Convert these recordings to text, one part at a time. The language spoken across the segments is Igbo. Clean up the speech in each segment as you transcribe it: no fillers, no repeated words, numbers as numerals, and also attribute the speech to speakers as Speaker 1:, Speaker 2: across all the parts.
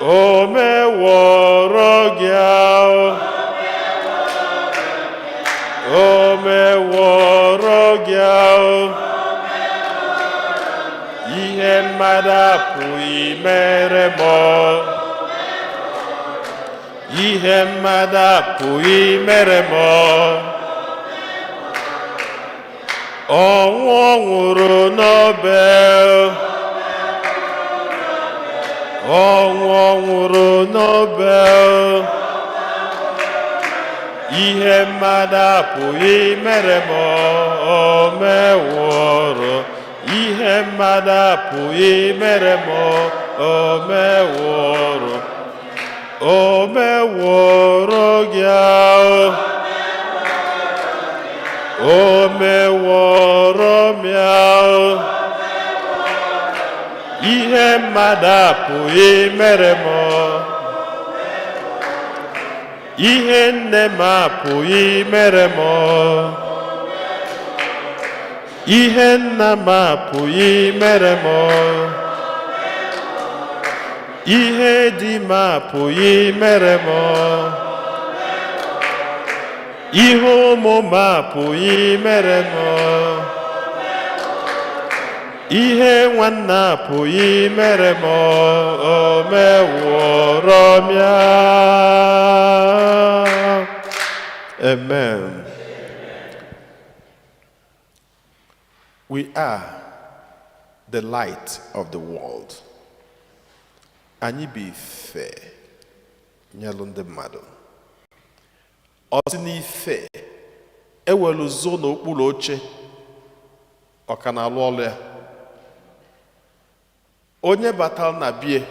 Speaker 1: O meworo gị ahụ. O meworo gị ahụ. Ihe mmadụ apụghị mere m. Ihe mmadụ apụghị mere m. Ọnwụ ọ nwụrụ n'obe. Ọnwụ ọ nwụrụ n'obe. Ihe mmadụ apụghị mere m. O meworo. Ihe mmadụ apụghị mere m. O meworo. O meworo gị ahụ. O meworo m ahụ. Ihe mmadụ apụghị mere m. Ihe nne m apụghị mere m. Ihe nna m apụghị mere m. Ihe di m apụghị mere m. Ihe ụmụ m apụghị mere m. Ihe nwanne apụghị mere m. O meworo m ya. Amen. We are the light of the world. Anyị bụ ife nyelụ ndị mmadụ. Ọ sị n'ife ewelu zo n'okpuru oche ọ ka na-alụ ọlụ ya. Onye batara na bie,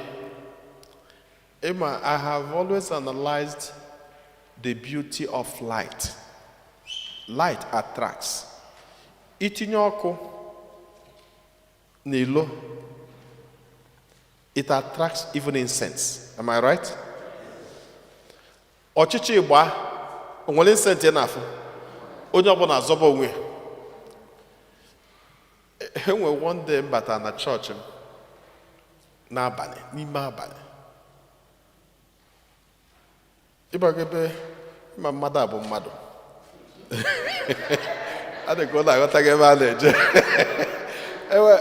Speaker 1: I have always analyzed the beauty of light. Light attracts. Itinye ọkụ n'ilo, it attracts even incense. Am I right? Ọchịchị ịgba onwere incense na-afụ. Onye ọbụla azọba onwe. Enwe one day mbata na church m n'abalị, n'ime abalị. Ịbagebe ma mmadụ abụ mmadụ. Adịkwa na-aghọtaghị ebe a na-eje.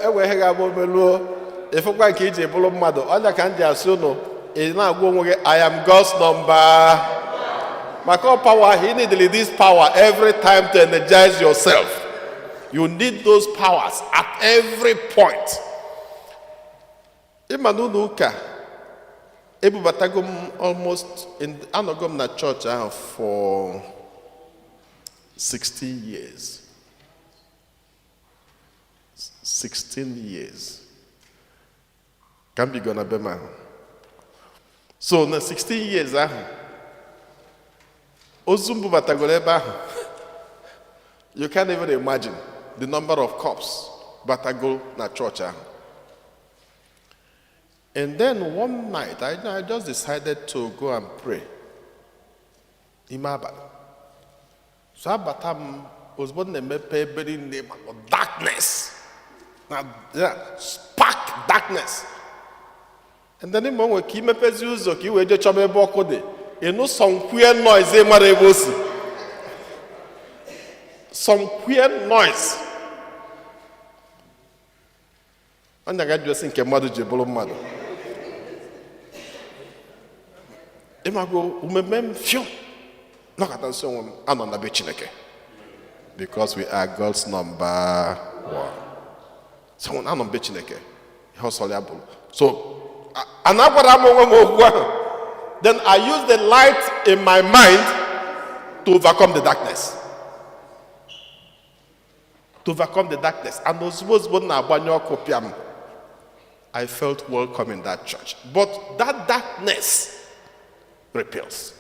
Speaker 1: Ewe ihe ga-abụ omeluo ịfụkwa nke iji bụrụ mmadụ. Ọnya ka m ji asị unu ị na-agwa onwe gị I am God's number. Maka power, he needed this power every time to energize yourself. You need those powers at every point. Imanu n'ụka ebubatago m almost in anọgo m na church ahụ for 16 years. 16 years. Ka m bigo na be m ahụ. So na 16 years ahụ ozu mbubatagoro ebe ahụ. You can't even imagine the number of cops batago na church ahụ. And then one night, I just decided to go and pray. Imabal. So abatam was born a very name of darkness. Now, spark darkness. And then the moment we came up as usual, we were just a bokode. You know some queer noise, some queer noise. And I got dressing Kemado Jebolo Mado. Imago, umemem few. Knock at us on the Bechineke. Because we are God's number one. Someone on Bechineke. So, then I use the light in my mind to overcome the darkness. To overcome the darkness. And those words, I felt welcome in that church. But that darkness repels.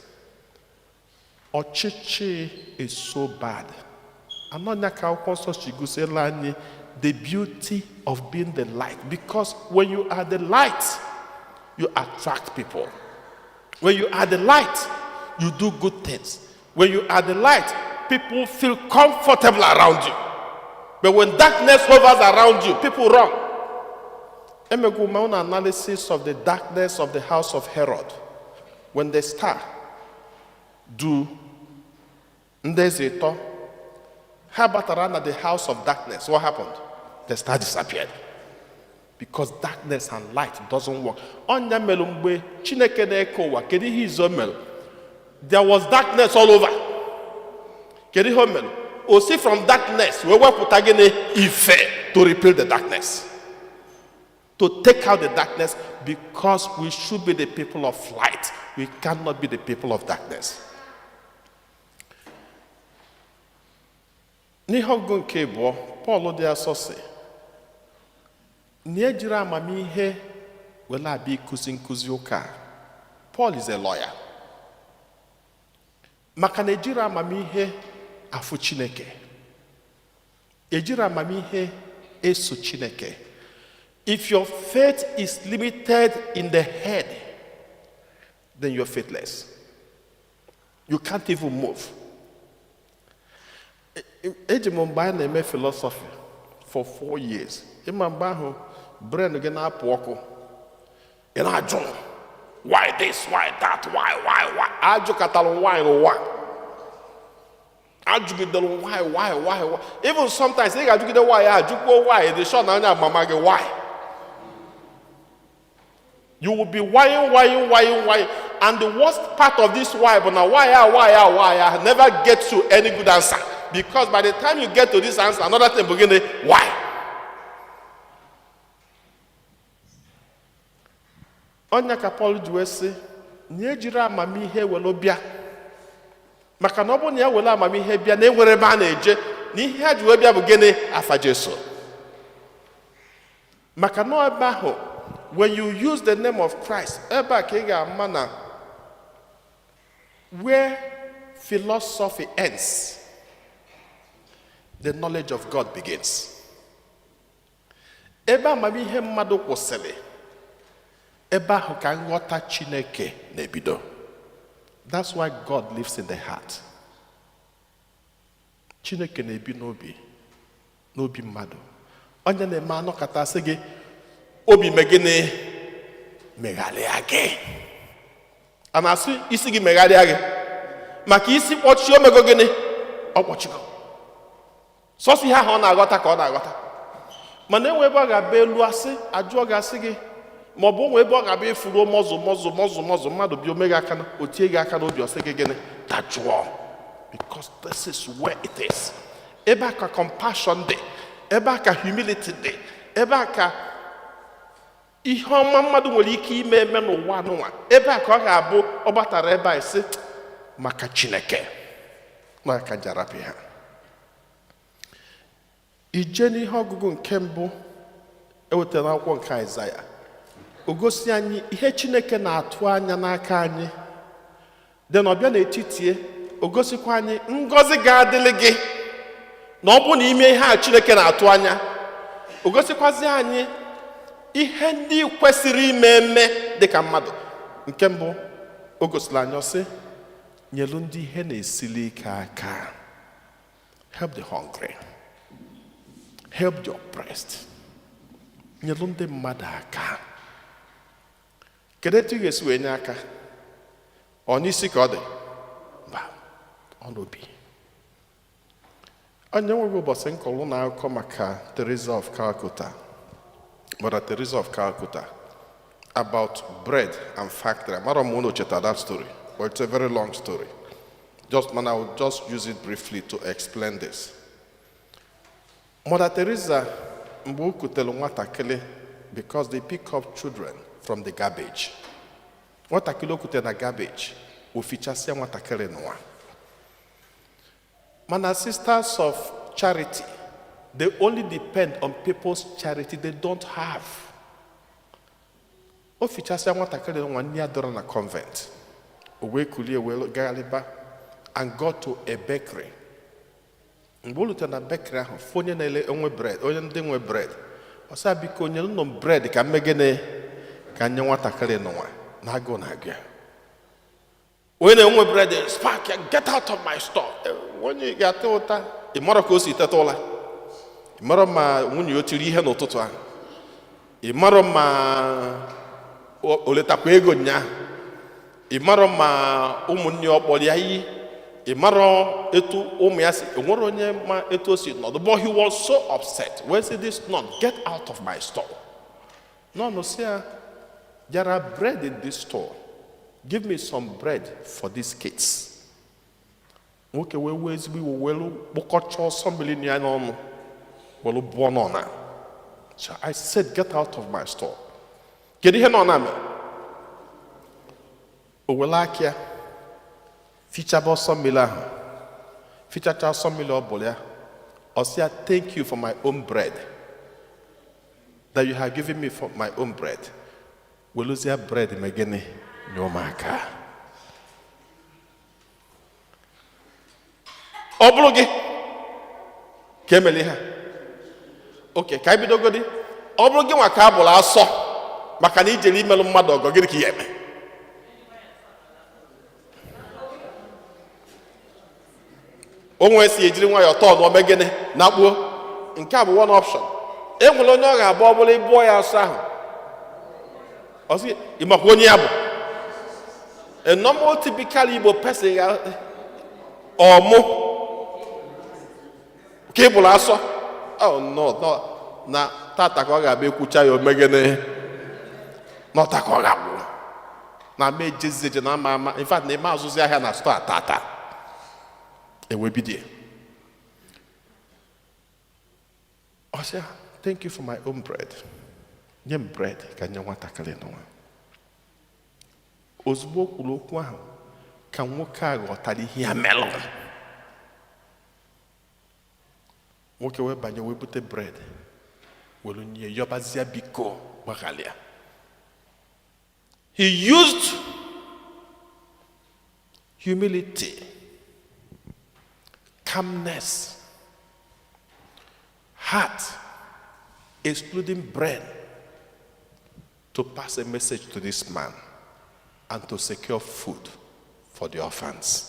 Speaker 1: Ochichi is so bad. The beauty of being the light. Because when you are the light, you attract people. When you are the light, you do good things. When you are the light, people feel comfortable around you. But when darkness hovers around you, people run. emegwu my own analysis of the darkness of the house of Herod. When the star do Ndezito, how about the house of darkness? What happened? The star disappeared. Because darkness and light doesn't work. There was darkness all over. Or see from darkness, we were put again Ife to repel the darkness. To take out the darkness, because we should be the people of light. We cannot be the people of darkness. N'ihogo nke bụ Paul dị asọsị na-ejiri amamihe wele abịa ikuzi nkuzi ụka. Paul is a lawyer. Maka na ejiri amamihe afụ Chineke. Ejiri amamihe eso Chineke. If your faith is limited in the head, then you're faithless. You can't even move. Ejimomba na-eme philosophy for 4 years. Imamba ahụ brain gị na-apụ ọkụ. Ị na-ajụ why this, why that, why? Ajụkọtara why n'ụwa. Ajụgidere why. Even sometimes ị ga-ajụgide why ajụkwo why dị sure na onye amama gị why. You will be why. And the worst part of this why, but now why, never get to any good answer. Because by the time you get to this answer, another thing begins, why? Onya ka Paul ji sị, nye jiri amamihe welo bịa. Maka na ọ bụ na ya wele amamihe bịa na enwere ebe a na-eje, na ihe ha ji wee bịa bụ gịnị? Afa Jesu. Maka na ebe ahụ, when you use the name of Christ, ebe a ka ị ga-ama na where philosophy ends, the knowledge of God begins. Ebe amamihe mmadụ kwụsịrị, ebe ahụ ka nghọta Chineke na-ebido. That's why God lives in the heart. Chineke na-ebi n'obi mmadụ. Onye na-eme anọkata sị gị, obi megịnị megharịa gị. A na-asị isi gị megharịa gị. Maka isi kpọchie omego gịnị? Ọ kpọchigo. Sọsọ ihe ahụ ọ na-aghọta ka ọ na-aghọta. Mana enwe ebe ọ ga-abịa elu asị, ajụọ ga-asị gị, ma ọ bụ onwe ebe ọ ga-abịa efuruo mọzụ mmadụ bịa omega aka na otie gị aka n'obi ọsị gị gịnị? Dajụọ. Because this is where it is. Ebe a ka compassion dị, ebe a ka humility dị, ebe a ka ihe ọma mmadụ nwere ike ime n'ụwa n'ụwa, ebe a ka ọ ga-abụ ọ gbatara ebe a isi maka Chineke, maka njarapụ ha. Ije n'ihe ọgụgụ nke mbụ ewetara akwụkwọ nke Aịzaya, o gosi anyị ihe Chineke na-atụ anya n'aka anyị. Dị na ọbịa n'etiti, o gosikwa anyị ngọzi ga-adịlị gị na ọ bụ na ime ihe a Chineke na-atụ anya. O gosikwazi anyị ihe ndị kwesịrị ime dịka mmadụ. Nke mbụ, o gosiri anyị ọsị, nyelu ndị ihe na-esili ike aka. Help the hungry. Help the oppressed. Nyelu ndị mmadụ aka. Kedu etu ị ga-esi wee nye aka? Ọ n'isi ka ọ dị? Mba, ọ n'obi. Onye nweghị ụbọchị nkọlụ na akụkọ maka Teresa of Calcutta. Mother Teresa of Calcutta, about bread and factory. I don't want to that story, but it's a very long story. I will just use it briefly to explain this. Mother Teresa, because they pick up children from the garbage. Na garbage, Mana sisters of charity, they only depend on people's charity they don't have. Ofichasi nwatakịrị nwa ndị adọrọ na convent. O wee kulie wee galiba and go to a bakery. Mgbe o lutere na bakery ahụ, onye na-ele onwe bread, onye ndị nwe bread. Ọ sị biko onye nọ bread ka mmegene ka nye nwatakịrị nwa na-agụ na-agụ. Onye na-enwe bread, spark, get out of my store. Onye ga-ata ụta, ị mara ka o si teta ụla. Mara ma nwunye o tiri ihe n'ụtụtụ ahụ. ị marọ ma o letakwa ego nya, ị marọ ma ụmụnne ọ kpọrọ ya iyi, ị marọ etu ụmụ ya si, enwere onye ma etu o si nọdụ. But he was so upset. Where say this nun, get out of my store. No, sir, there are bread in this store. Give me some bread for these kids. Okay, we somebody so I said, get out of my store. Get here no name. Owelakia. Feature about some miller. Feature some miller bolia. Or say, thank you for my own bread. That you have given me for my own bread. We lose your bread, Megane, no maka. Oblogi. Kemeliha. Okay, can I be dogodi? Oblogi wakabula aso. Makani jeli melu mmado gogiri kiyeme. Onwe si ejiri nwa ya tọ no megene na gbuo. Nke a bụ one option. Enwere onye ọ ga-abụ ọ bụla ibuo ya asọ ahụ. Ọ sị ịmakwa onye ya bụ. A normal typical Igbo person ọmụ ka ịbụrụ asọ. Oh no, na tata ka ọ ga-abịa ekwucha ya omegene. Nọta ka ọ ga-abụ. Na ma ejezie na ama in fact na eme azụzi ahịa na store tata. Ewebidie. Ọ sị, thank you for my own bread. Nye m bread ka nye nwatakịrị n'ụwa. Ozugbo kwuru okwu ahụ ka nwoke a ghọtara ihe ya melụ. Nwoke wee banye wee bute bread. Welu nye yọbazia biko gbaghalịa. He used humility, calmness, heart, excluding bread, to pass a message to this man and to secure food for the orphans.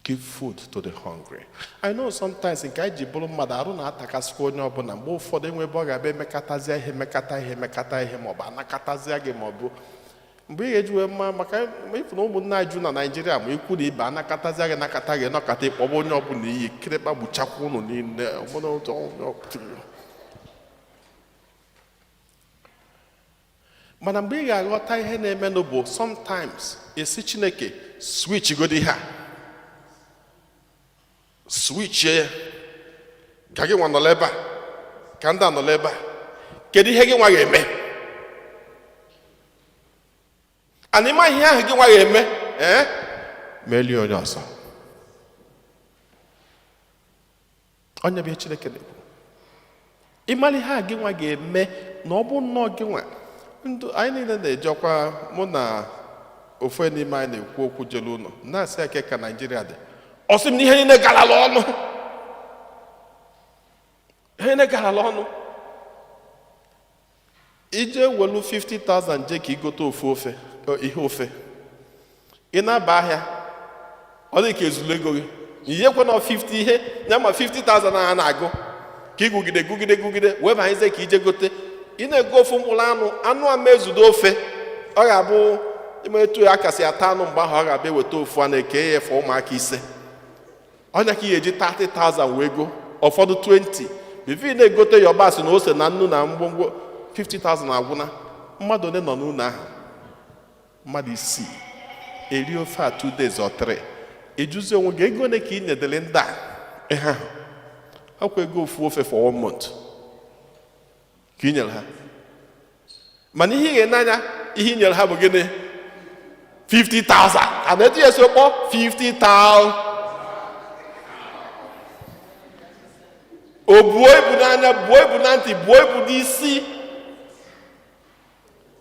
Speaker 1: Give food to the hungry. I know sometimes in Kaiji Bolo Madaru na Takasko Nobona, more for them we bog a be mekatazia, mekata, moba, nakatazia mobu. Be age where Maka, if no one Nigeria, we could be Banakatazia, Nakatag, Nakate, Obonobuni, Krepa Buchakun in the Madam Biga got tie hene menobo sometimes a sichineke switch go ha. Switch here. Kage wan no leba. Kanda no leba. Kedi hege wa yeme. Anima hia hege wa yeme. Million yosa. Onya bi chineke ne. Imali ha hege wa yeme no obu no ge wa. Ndụ anyị niile na-ejekwa mụ na ofu n'ime anyị na-ekwu okwu jelu ụlọ na-asị ake ka Naịjirịa dị ọsị m n'ihe niile garala ọnụ ihe niile garala ọnụ ije welu 50,000 je ka igote ofu ofe ihe ofe ị na-aba ahịa ọ dị ka ezulu ego gị iyekwe na 50 ihe ya ma 50,000 a na-agụ ka igugide wee banyezie ka ije gote ị na-ego ofu mkpụrụ anụ a mezudo ofe ọ ga-abụ ime etu ya kasị ata anụ mgbe ahụ ọ ga-abịa weta ofu a na-eke ya efe ụmụaka ise ọnya ka ị ga-eji 30,000 wee go ụfọdụ 20 bivi na-egote yọbasị na ose na nnu na mgbomgbo 50,000 agwụna mmadụ ole nọ n'ụlọ ahụ mmadụ isii eri ofe a 2 days or 3 ejuzi onwe gị ego ole ka ị nyedere ndị a ihe ahụ akwa ego ofu ofe for 1 month ka inyere ha mana ihe ihe n'anya ihe inyere ha bụ gịnị 50,000 a na-eji eso kpọ 50,000 o buo ibu n'anya buo ibu na ntị buo ibu n'isi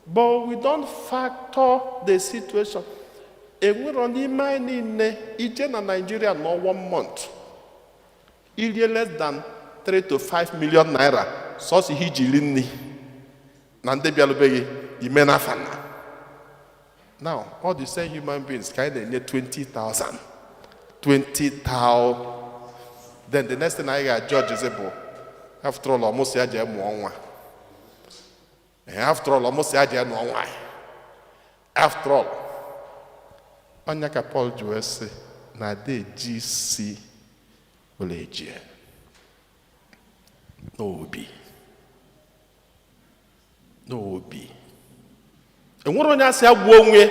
Speaker 1: but we don't factor the situation enwero n'ime anyị niile ije na Nigeria nọ 1 month irie less than 3 to 5 million naira sọsị ihe iji nri na ndị bịalụbeghị ime n'afọ na now all the same human beings ka anyị na-enye 20,000 then the next thing anyị ga-judge is bụ After all, ọmụsị ya jee mụọ nwa. After all, ọmụsị ya jee nụọ nwaanyị. After all, onye ka Paul ji wee sị na ada eji si ụlọ ejie n'obi. Enwere onye asị ya gbuo onwe,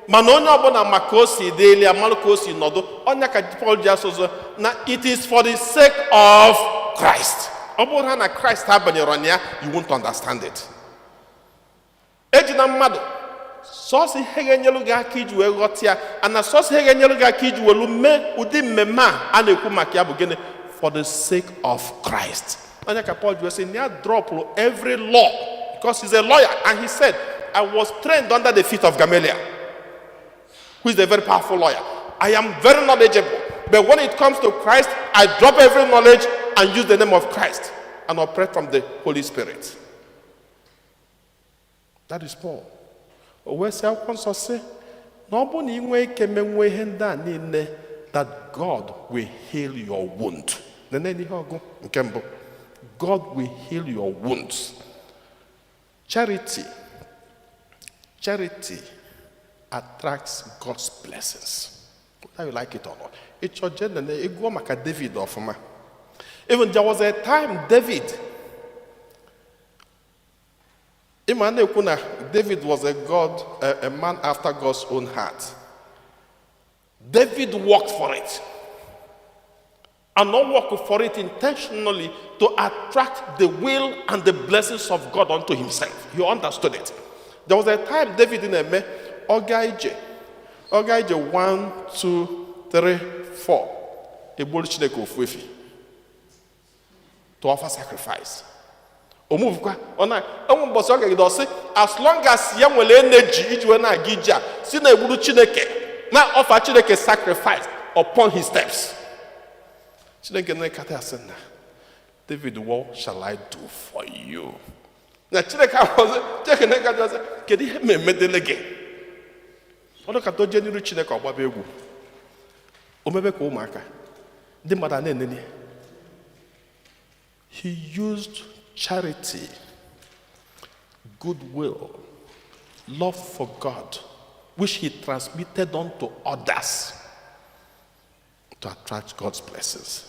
Speaker 1: mana onye ọbụla maka o si dị elu amalụ ka o si nọdụ. Onye ka Paul ji asụzụ na it is for the sake of Christ. Ọ bụrụ ha na Christ abanyere na ya, you won't understand it. Eji na mmadụ sọsọ ihe ga-enyelu gị aka iji wee ghọta ya, ana sọsọ ihe ga-enyelu gị aka iji welu mee ụdị mmemme a na-ekwu maka ya bụ gịnị? For the sake of Christ. Onye ka Paul ji wee sị na ya dropụrụ every law because he's a lawyer, and he said, I was trained under the feet of Gamaliel, who is a very powerful lawyer. I am very knowledgeable, but when it comes to Christ, I drop every knowledge and use the name of Christ and operate from the Holy Spirit. That is Paul. O say akwụkwọ nsọ sị na ọ bụ na ị nwee ike menwe ihe ndị a niile, that God will heal your wound. Nene ihe ọgụ nke mbụ, God will heal your wounds. Charity attracts God's blessings. Whether you like it or not. It's your gender. It go maka David of ma. Even there was a time David was a man after God's own heart. David worked for it. And not work for it intentionally to attract the will and the blessings of God unto himself. You understood it. There was a time David in a me, Ogaije 1, 2, 3, 4. To offer sacrifice. As long as you will energy, you will not give ya. Now offer Chineke sacrifice upon his steps. David, what shall I do for you? Now Chineke was he used charity, goodwill, love for God, which he transmitted unto others to attract God's blessings.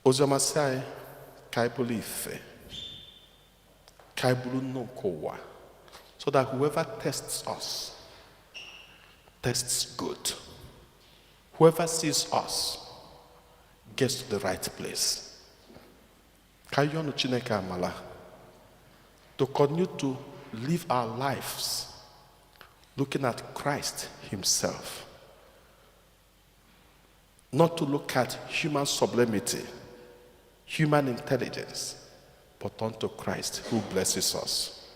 Speaker 1: Ozomasai kaibulu ife, kaibulu no kowa, so that whoever tests us tests good. Whoever sees us gets to the right place. Kayonu Chineke amala, to continue to live our lives looking at Christ himself, not to look at human sublimity, human intelligence, but unto Christ who blesses us,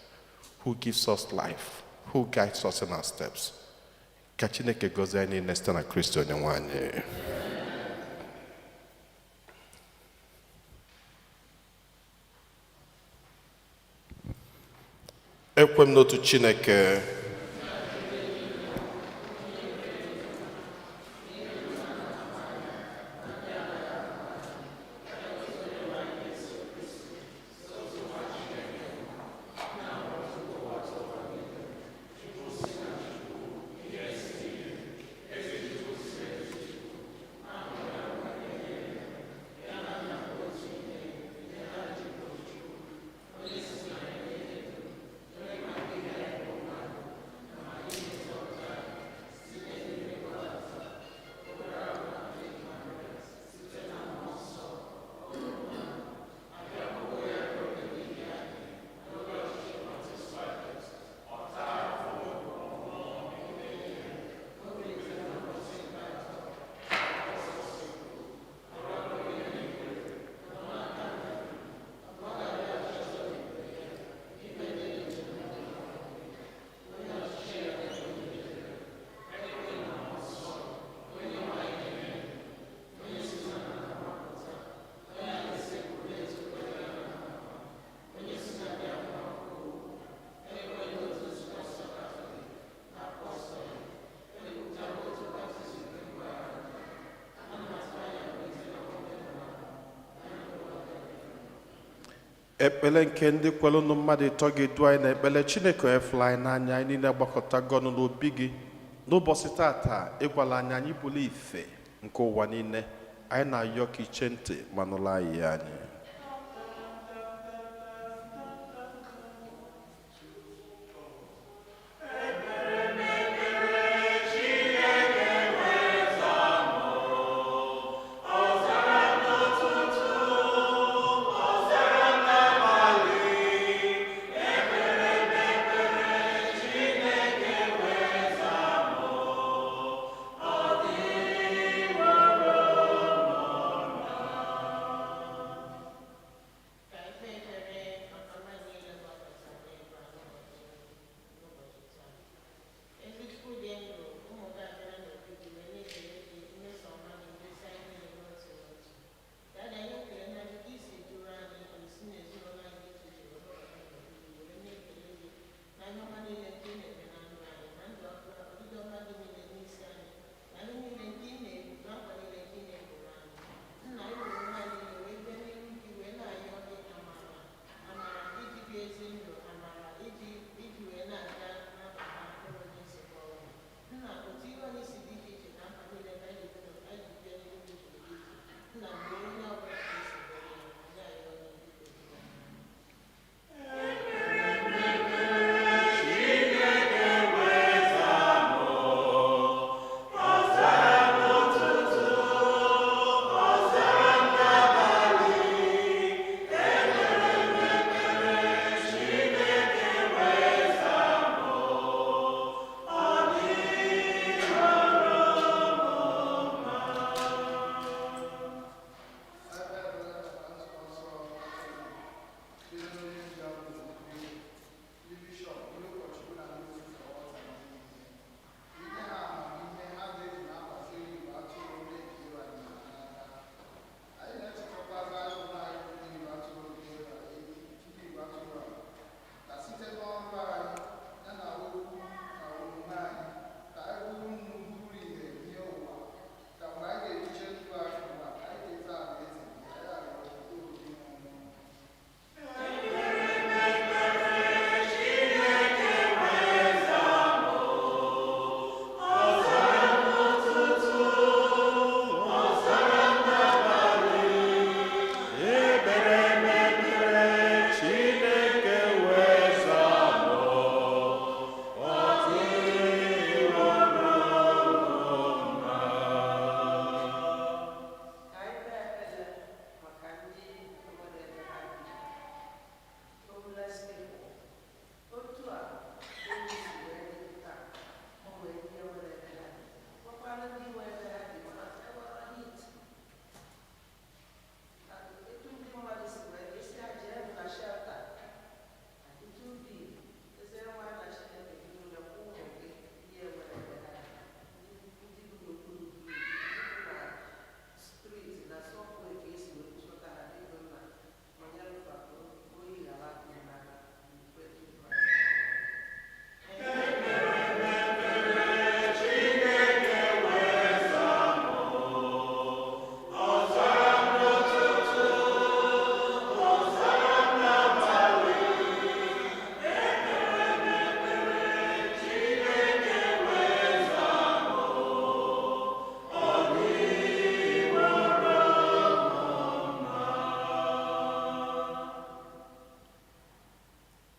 Speaker 1: who gives us life, who guides us in our steps. Ka Chineke gozie anyị nesta na Kristo onyenwe anyị. Ekwem n'otu Chineke ekpele nke ndị kwere ụnụ mmadụ ịtọ ga-edu anyị na ekpele Chineke efula anyị n'anya anyị niile gbakọtago ọnụ n'obi gị n'ụbọchị tata ịgwala anyị bụrụ ife nke ụwa niile anyị na-ayọ ka iche ntị ma nụrụ anyị anyị.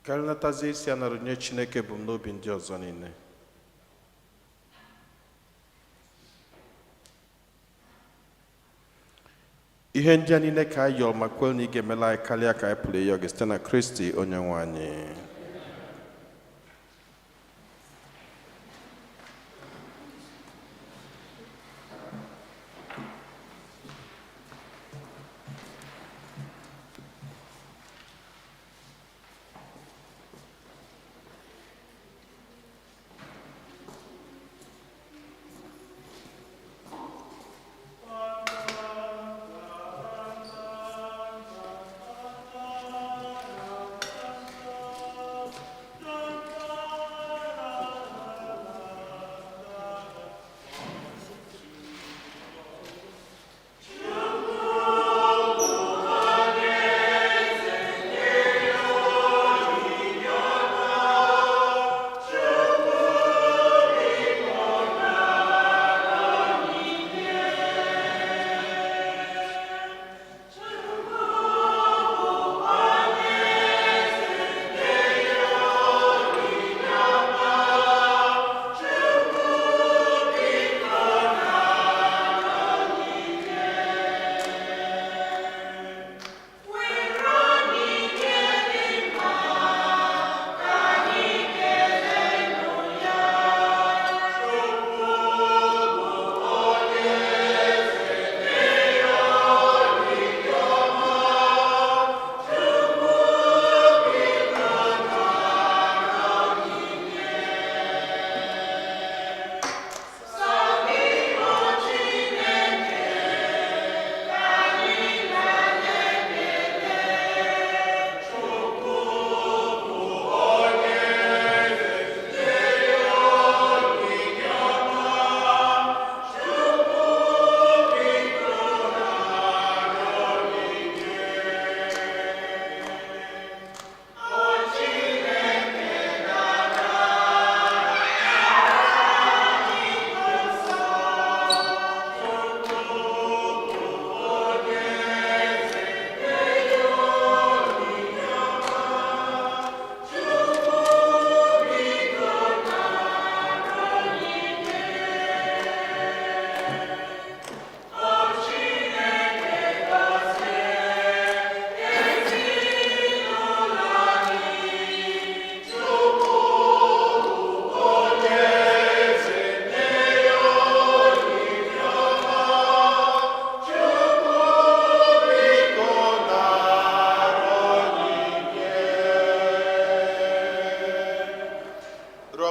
Speaker 1: ka anyị natazie isi anara nye Chineke bụ n'obi ndị ọzọ niile. Ihe ndị a niile ka anyị yọọ ma kwere na ị ga-emela anyị karịa ka anyị pụrụ ịyọ gị site na Kristi onye nwe anyị.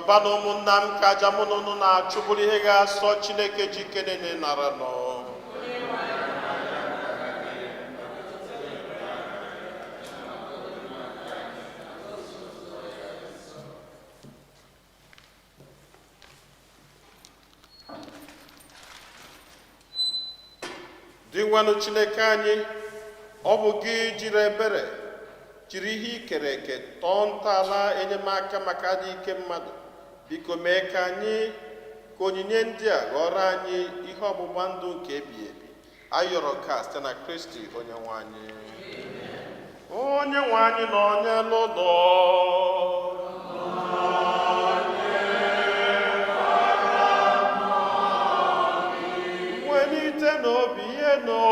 Speaker 1: yọba na ụmụnna m ka aja mụ na ụnụ na-achụ bụrụ ihe ga-asọ Chineke ji kenene nara nọ. Dị nwanụ Chineke anyị, ọ bụ gị jiri ebere jiri ihe ikere eke tọọ ntọala enyemaka maka adị ike mmadụ. Biko mee ka onyinye ndị a ghọrọ anyị ihe ọgbụgba ndụ nke ebighị ebi. Ayọrọ ka site na Kristi onye nwe anyị. Onye nwe anyị nọ n'elu ụlọ. Welite n'obi ihe nọ.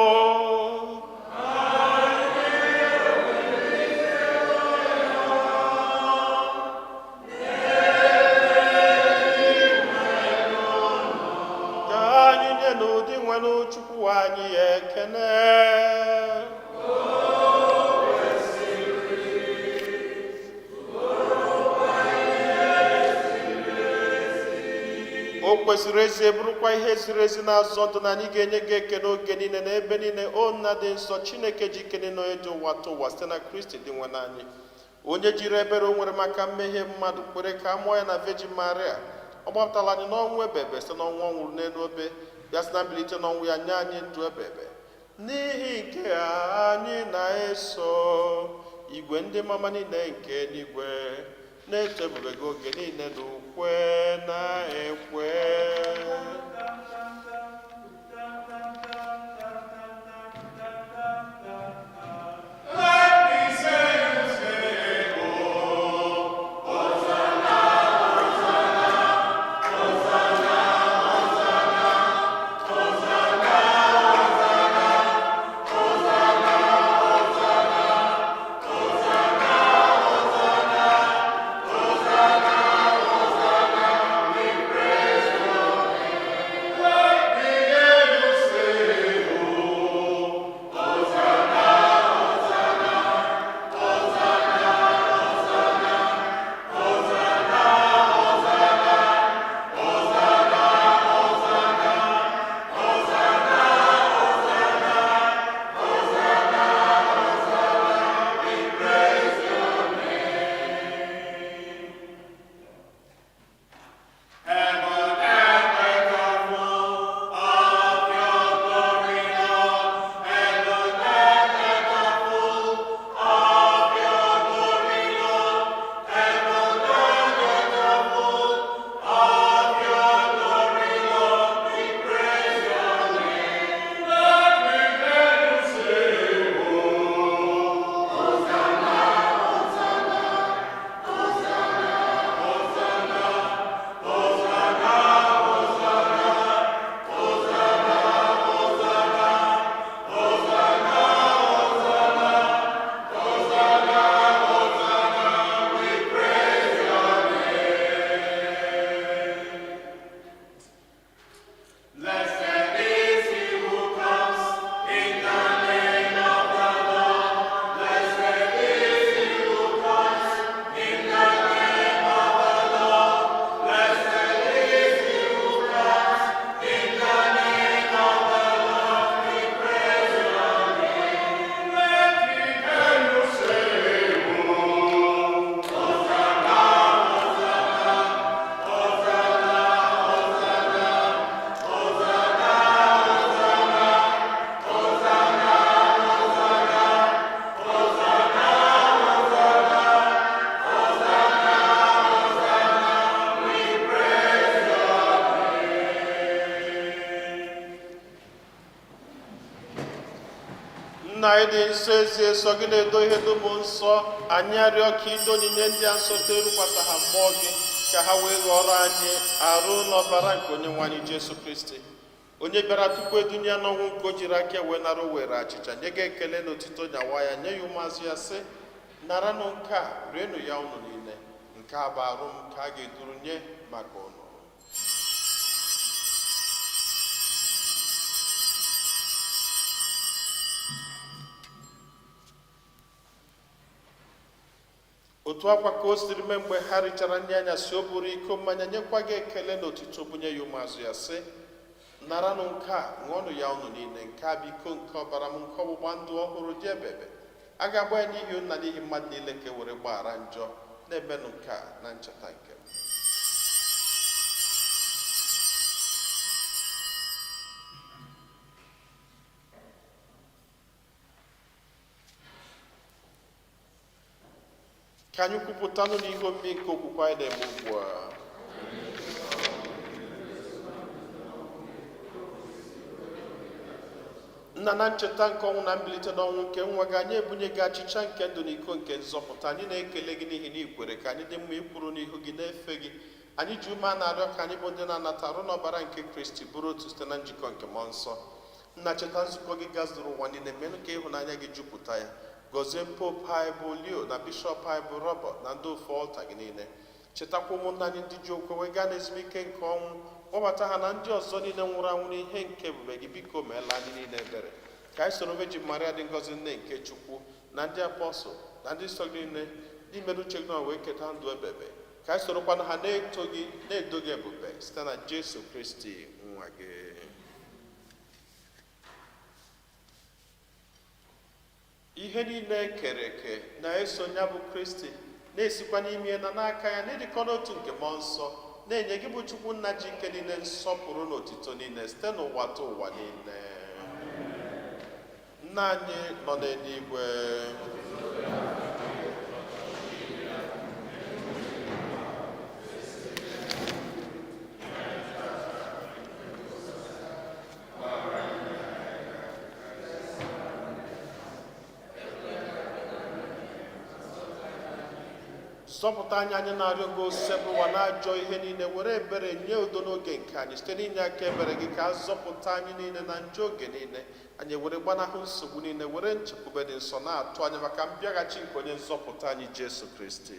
Speaker 1: Chukwu anyị ekene. O kwesịrị ezi bụrụkwa ihe ziri ezi na-azọ ndụ na anyị ga-enye gị ekene oge niile na ebe niile. O nna dị nsọ, Chineke ji ikene na onye ji ụwa tụ ụwa site na Kristi dị nwe n'anyị, onye jiri ebere o nwere maka mmehie mmadụ kwere ka a mụọ ya na Virgin Maria. Ọ gbapụtala anyị n'ọnwụ ebebe site n'ọnwụ ọ nwụrụ n'elu obe, ya si na mbilite n'ọnwụ ya nye anyị ndụ ebebe. N'ihi nke anyị na-eso igwe ndị mama niile nke eluigwe na-eto ebube gị oge niile n'ukwe na-ekwe. nna anyị dị nsọ ezie sọ gị na-edo ihe dum nsọ, anyị arịọ ka ido onyinye ndị a nsọ terukwata ha mmụọ gị ka ha wee ghọrọ anyị arụ n'ọbara nke onye nwe anyị Jesu Kristi, onye bịara tupu edunye ya n'ọnwụ nke o jiri aka wee nara o were achịcha nye gị ekele na otito nyawa ya, nye ya ụmụazụ ya sị, naranụ nke a rienụ ya ụnụ niile, nke a bụ arụ m ka a ga-eduru nye maka ụnụ. otu akwa ka o siri mee mgbe ha richara nri anyasị o buru iko mmanya nyekwa gị ekele na otito bunye ya ụmụazụ ya sị, naranụ nke a ṅụọnụ ya unu niile, nke a bụ iko nke ọbara m nke ọgbụgba ndụ ọhụrụ dị ebebe, a ga-agba ya n'ihi nna n'ihi mmadụ niile ka e were gbaghara njọ, na-emenụ nke a na ncheta nke m. Ka anyị kwupụtanụ n'ihe omimi nke okwukwe anyị na-eme ugbu a. Nna, na ncheta nke ọnwụ na mbilite n'ọnwụ nke nwa gị, anyị ebunye gị achịcha nke ndụ na iko nke nzọpụta. Anyị na-ekele gị n'ihi na ị kwere ka anyị dị mma ikwuru n'ihu gị na-efe gị. Anyị ji ume a na-arịọ ka anyị bụ ndị na-anata arụ n'ọbara nke Kristi bụrụ otu site na njikọ nke mmụọ nsọ. Nna, cheta nzukọ gị gazuru ụwa niile, menụ ka ịhụnanya gị jupụta ya. Gọzie pope anyị bụ Leo na bishọp anyị bụ Robert na ndị ofe ọlta gị niile. Chetakwa ụmụnna anyị ndị ji okwewe gaa n'ezumike nke ọnwụ, kpọbata ha na ndị ọzọ niile nwụrụ anwụ n'ihe nke ebube gị. Biko meela anyị niile ebere. Ka anyị soro Virgin Maria dị ngọzi nne nke Chukwu na ndị apọstụl na ndị nsọ gị niile ndị mere uche gị na wee keta ndụ ebebe. Ka anyị sorokwana ha na-eto gị na-edo gị ebube site na Jesu Kristi nwa gị. Ihe niile kere eke na-eso ya bụ Kristi, na-esikwa n'ime na n'aka ya, na-edikọ n'otu nke mmụọ nsọ, na-enye gị bụ Chukwu nna ji ike niile nsọpụrụ na otito niile site n'ụwa ta ụwa niile. Nna anyị nọ n'eluigwe, zọpụta anyị, anyị na-arịọ gị osebụ ụwa na-ajọ ihe niile, were ebere nye udo n'oge nke anyị site n'inye aka ebere gị, ka a zọpụta anyị niile na njọ oge niile. Anyị were gbanahụ nsogbu niile, were nchekwube dị nsọ na-atụ anya maka mbịaghachi nke onye nzọpụta anyị Jesu Kristi.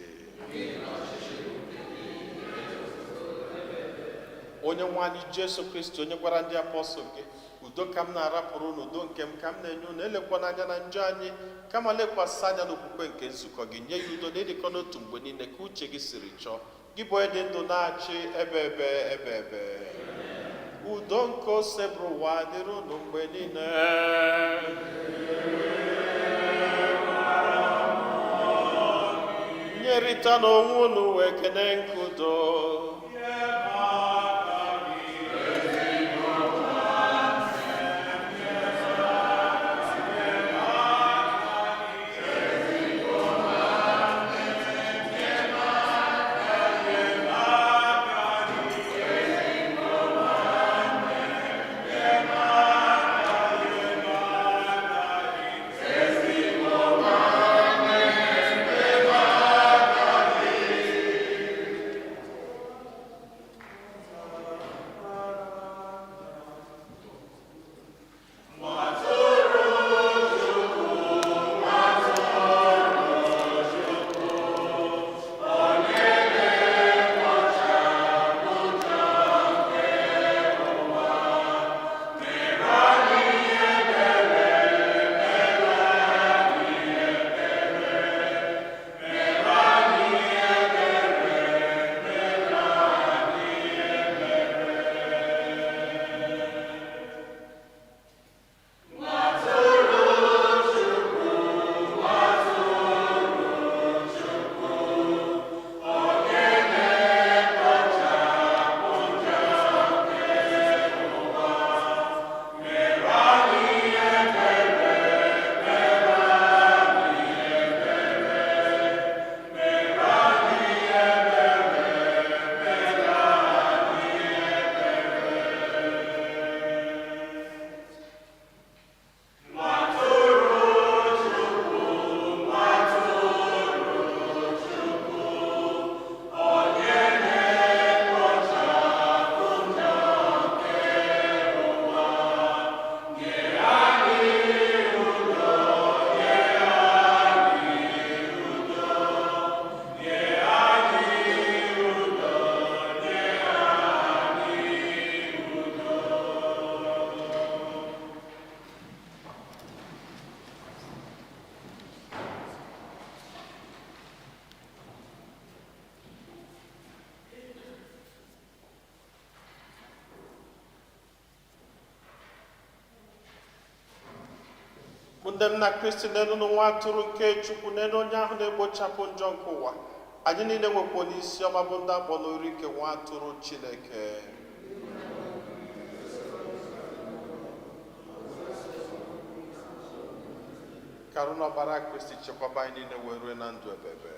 Speaker 1: Onye nwe anyị Jesu Kristi, onye gwara ndị apọstụl gị, udo ka m na-arapụrụ n'udo nke m ka m na-enye unu, elekwa n'anya na njọ anyị, kama lekwasị anya n'okwukwe nke nzukọ gị. Nye ya udo na ịdịkọ n'otu mgbe niile ka uche gị siri chọọ. Gị bụ onye dị ndụ na-achị ebe. Udo nke ose bụrụ ụwa dịrị unu mgbe niile. Nyerịta n'onwe unu wee kene nke udo. ndị m na Kristi n'elu nwa atụrụ nke Chukwu n'elu onye ahụ na-egbochapụ njọ nke ụwa anyị niile nwekwa n'isi ọma bụ ndị akpọ n'ori nke nwa atụrụ Chineke. Karụ n'ọbara Kristi chekwaba anyị niile wee rue na ndụ ebebe.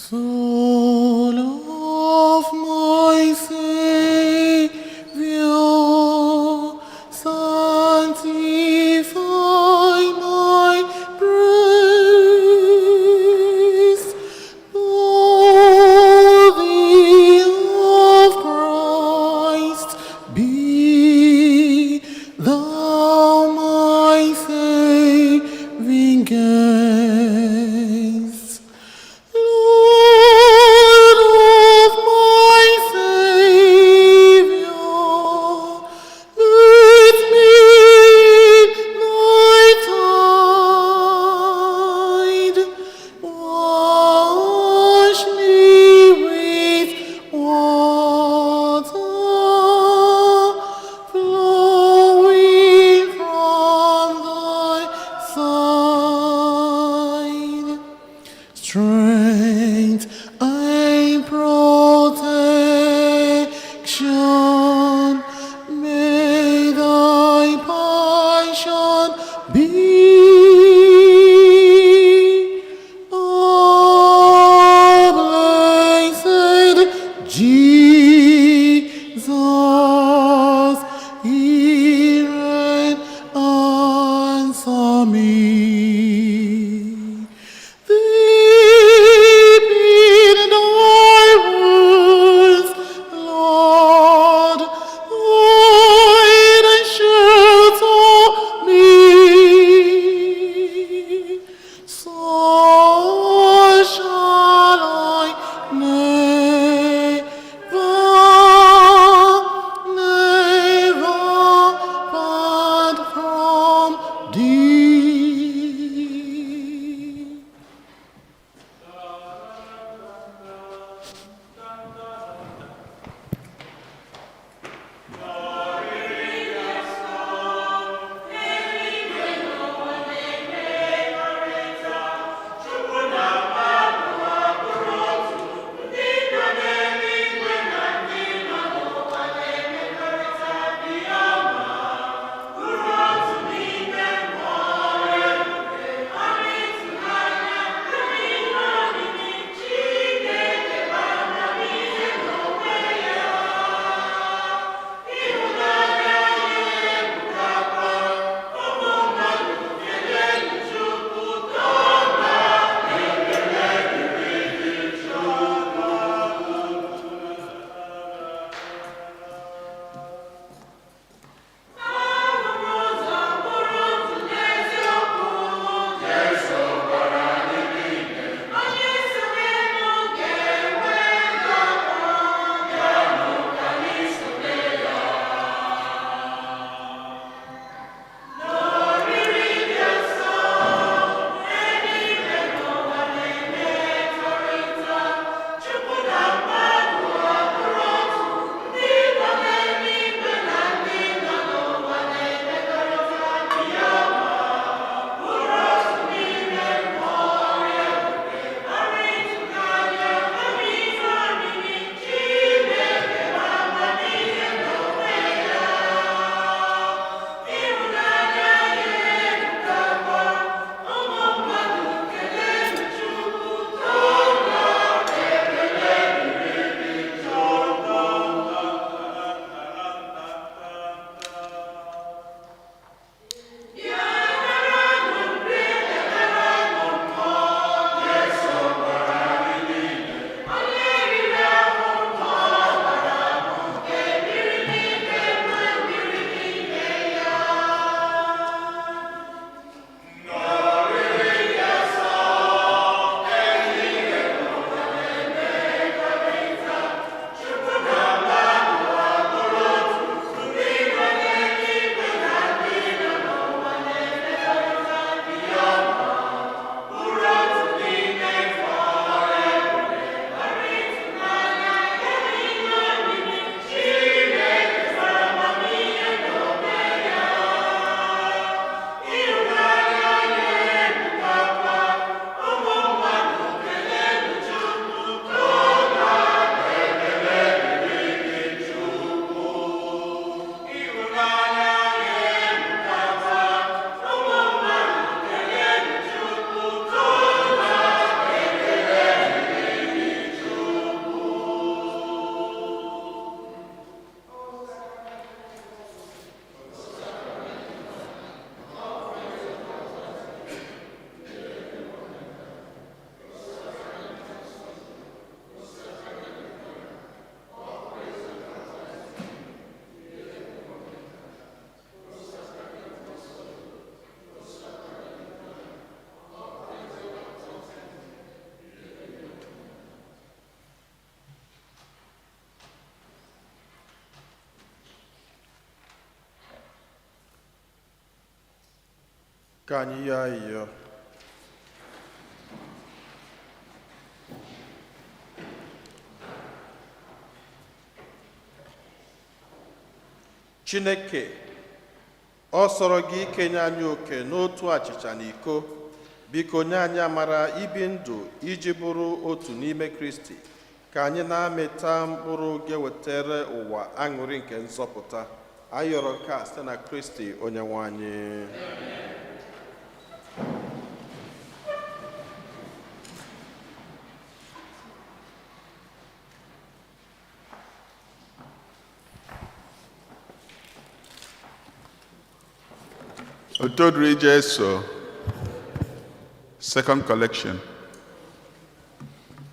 Speaker 2: Soul of my Savior, sanctify my praise. Body of Christ, be thou my saving grace. Lord of my Savior, lead me thy tide, wash me with water flowing from thy side. Strength and protection, may thy passion be. Oh, blessed Jesus, hear and answer me. Deep in
Speaker 1: Ka anyị yọọ ayịyọ. Chineke, ọ sọrọ gị ikenye anyị oke n'otu achịcha na iko, biko nye anyị amara ibi ndụ iji bụrụ otu n'ime Kristi, ka anyị na-amịta mkpụrụ ga-ewetara ụwa aṅụrị nke nzọpụta. Anyị yọrọ nke a site na Kristi Onyenwe anyị.
Speaker 3: Otodri Jesu, second collection.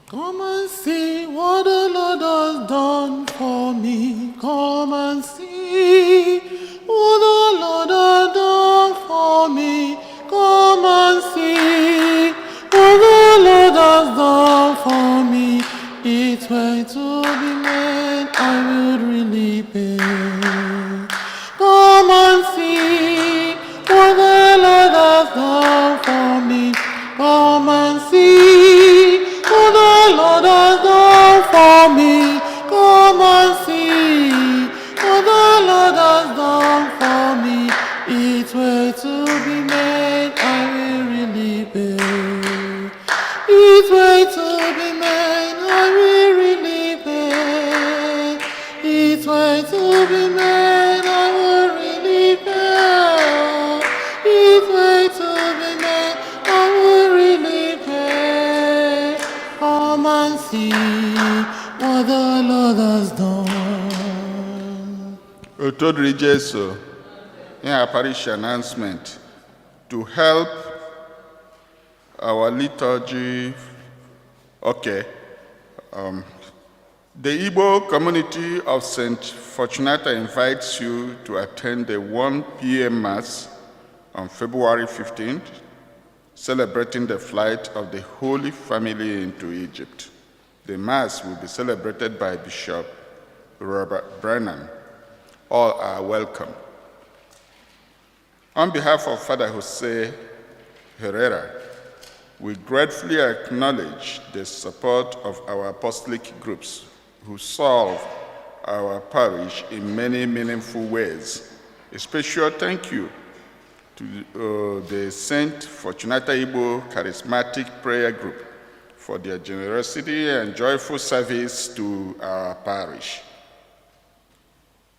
Speaker 2: Come and see what the Lord has done for me. Come and see what the Lord has done for me. Come and see what the Lord has done for me. It's way to be made, I would really pay. Come and see what the Lord has done for me. Come and see what the Lord has done for me. Come and see what the Lord has done for me. It's way to be made, I will really pay. It's way to be made, I will really pay. It's way to be made, I will really pay. It's way to be made, I will really pay. Come and see what the Lord has done.
Speaker 3: Otodri Jesu, in our parish announcement, to help our liturgy. Okay. The Igbo community of St. Fortunata invites you to attend the 1 p.m. Mass on February 15th, celebrating the flight of the Holy Family into Egypt. The Mass will be celebrated by Bishop Robert Brennan. All are welcome. On behalf of Father Jose Herrera, we gratefully acknowledge the support of our apostolic groups who serve our parish in many meaningful ways. A special thank you to the St. Fortunata Igbo Charismatic Prayer Group for their generosity and joyful service to our parish.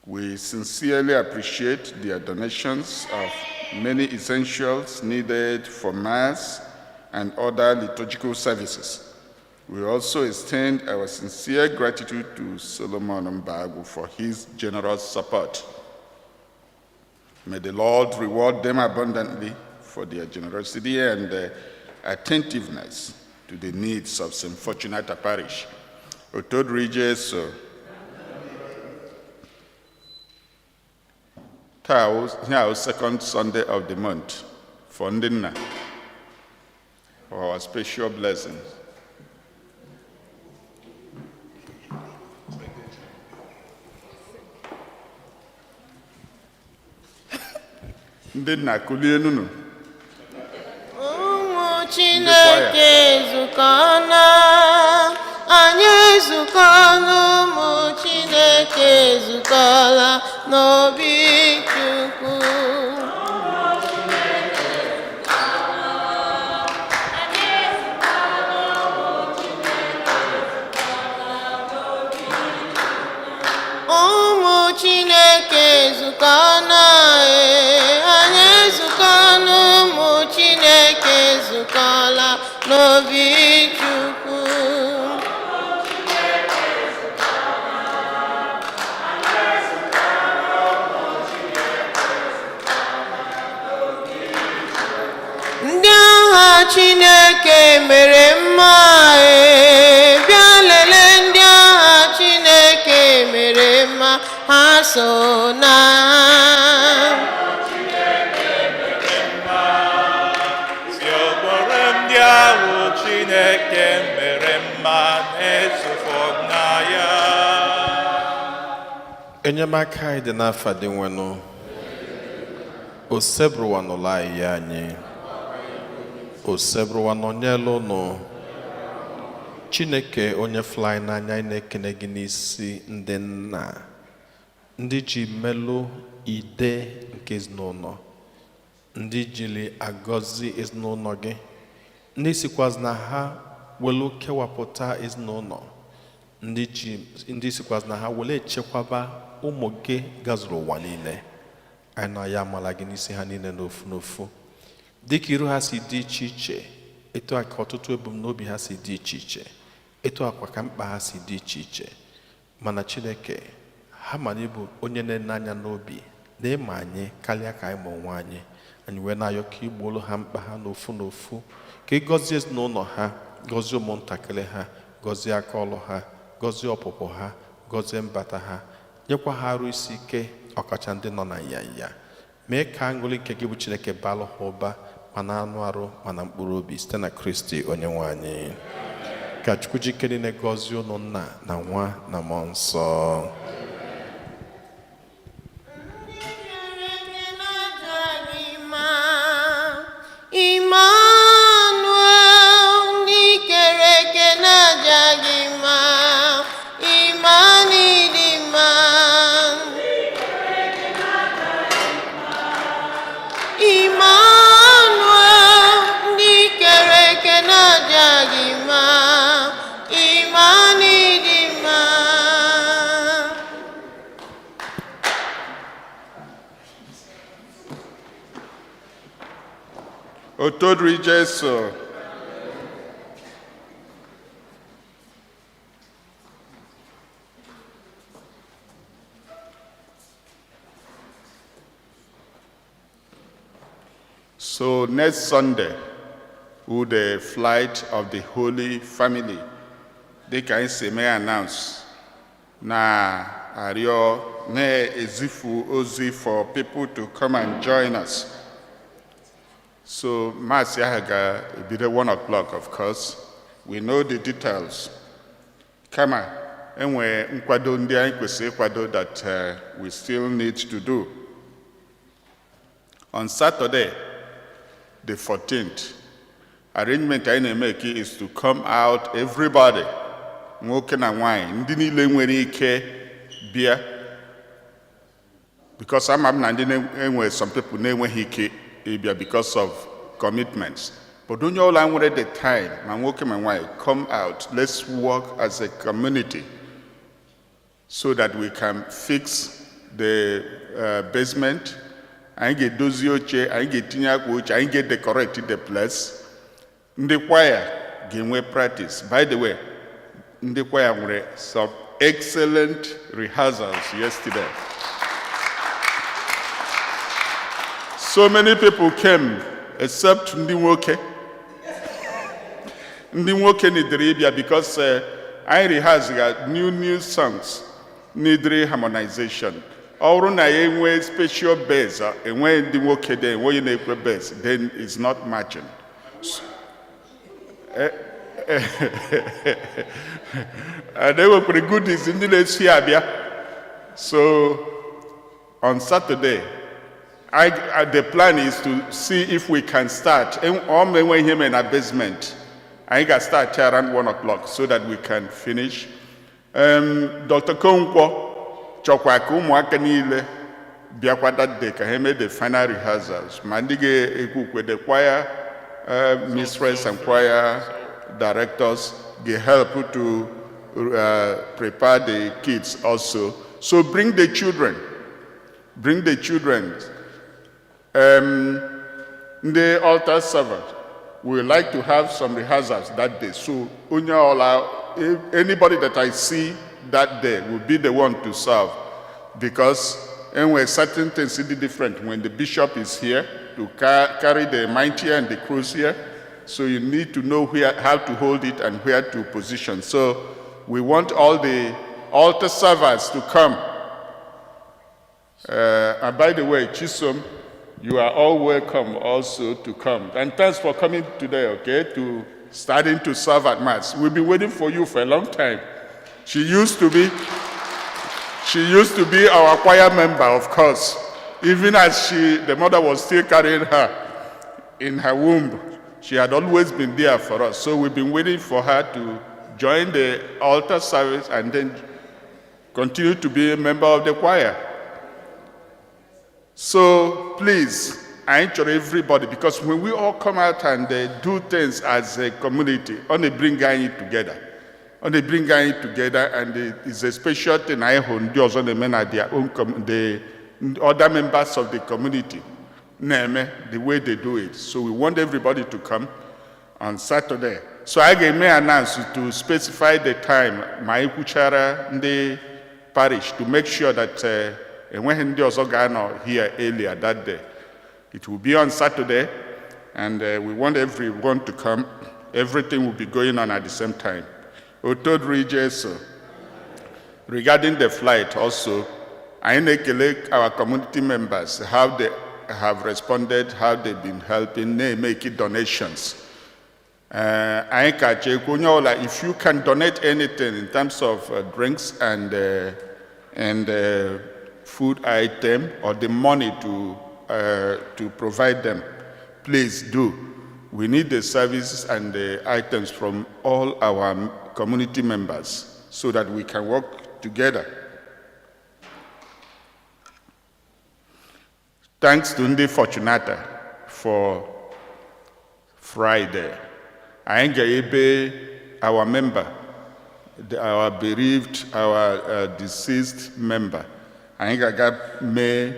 Speaker 3: We sincerely appreciate their donations of many essentials needed for Mass and other liturgical services. We also extend our sincere gratitude to Solomon Mbagu for his generous support. May the Lord reward them abundantly for their generosity and attentiveness to the needs of St. Fortunata Parish. Otodri Jesu. Now, second Sunday of the month, for Ndinna, for our special blessings. Ndinna, kulie nunu.
Speaker 4: Ụmụ Chineke zukọna, anyị zukọna, ụmụ Chineke zukọla n'obi Chukwu. Ụmụ Chineke zukọna, anyị zukọna, ụmụ Chineke zukọla n'obi Chukwu. Ndị agha Chineke mere mma, bịa lelee ndị agha Chineke mere mma, ha so na
Speaker 5: Chineke mere mma na-esofọ na ya.
Speaker 1: Enyemaka anyị dị n'afa dị nwenụ. Osebruwa n'ụlọ ahịhịa anyị. Osebruwa nọnyelu unu. Chineke onye fly n'anya anyị na-ekene gị n'isi ndị nna. Ndị ji melụ ide nke ezinụlọ. Ndị jiri agọzi ezinụlọ gị. Ndị sikwazị na ha welu kewapụta ezinụlọ. Ndị sikwazị na ha wele echekwaba ụmụ gị gazuru ụwa niile. Anyị na ya amala gị n'isi ha niile n'ofu n'ofu. Dịka iru ha si dị iche iche, etu a ka ọtụtụ ebumnobi ha si dị iche iche, etu akwa ka mkpa ha si dị iche iche. Mana Chineke, ha ma na ịbụ onye na-ene anya n'obi, na-eme anyị karịa ka anyị ma onwe anyị. Anyị wee na-ayọ ka igboro ha mkpa ha n'ofu n'ofu, ka ị gọzie ezinụlọ ha, gọzie ụmụntakịrị ha, gọzie aka ọlụ ha, gọzie ọpụpụ ha, gọzie mbata ha, nyekwa ha arụ isi ike, ọkacha ndị nọ na nyanya. Mee ka aṅụrị nke gị bụ Chineke balụ ha ụba, mana anụ arụ mana mkpụrụ obi, site na Kristi onye nwe anyị. Ka Chukwu jikere na-egọzie unu Nna na Nwa na Mmụọ Nsọ.
Speaker 3: Otodri Jesu. So next Sunday, with the flight of the Holy Family, they can say, may announce, na ario ne ezifu ozi for people to come and join us. So Mass Yahaga will be the 1 o'clock, of course. We know the details. Kama, enwe nkwado ndị anyị kwesịrị kwado that we still need to do. On Saturday, the 14th, arrangement anyị na-make is to come out, everybody, nwoke na nwanyị, ndị niile nwere ike bịa, because ama m na ndị enwe some people na-enweghị ike because of commitments. But don't you all at the time, come out, let's work as a community so that we can fix the basement. I get dozioche, I get tinyakuch, I get decorated the place. In the choir, game practice. By the way, in the choir were some excellent rehearsals yesterday. So many people came, except Ndiwoke. Ndiwoke Nidribia, because I rehearsed new songs, Nidri harmonization. Or na yenwe special bass, and when Ndiwoke then, when you make bass, then it's not matching. And they were pretty good in the So on Saturday, the plan is to see if we can start. Or when him in a basement, I got start here around 1 o'clock so that we can finish. Dr. Konkwo, Chokwaku Mwakanile, Biakwa that day, he made the final rehearsals. Mandige Eku with the choir, mistress and choir directors, they help to prepare the kids also. So bring the children. Bring the children. The altar servant, we would like to have some rehearsals that day. So anybody that I see that day will be the one to serve, because anyway, certain things are different when the bishop is here to carry the mitre and the crozier. So you need to know how to hold it and where to position. So we want all the altar servants to come. And by the way, Chisom, you are all welcome also to come. And thanks for coming today, okay, to starting to serve at Mass. We've been waiting for you for a long time. She used to be our choir member, of course. Even as the mother was still carrying her in her womb, she had always been there for us. So we've been waiting for her to join the altar service and then continue to be a member of the choir. So please, I encourage everybody, because when we all come out and do things as a community, only bring guys together. Only bring guys together, and it's a special thing. I hold those on the men at their own, the other members of the community, the way they do it. So we want everybody to come on Saturday. So I may announce to specify the time, my kuchara in the parish, to make sure that when the Ozogano here earlier that day, it will be on Saturday, and we want everyone to come. Everything will be going on at the same time. Otod Regis, regarding the flight also, I collect our community members, how they have responded, how they've been helping, they make donations. If you can donate anything in terms of drinks and food item, or the money to provide them, please do. We need the services and the items from all our community members so that we can work together. Thanks to Fortunata for Friday. I engage our member, our bereaved, our deceased member. I got my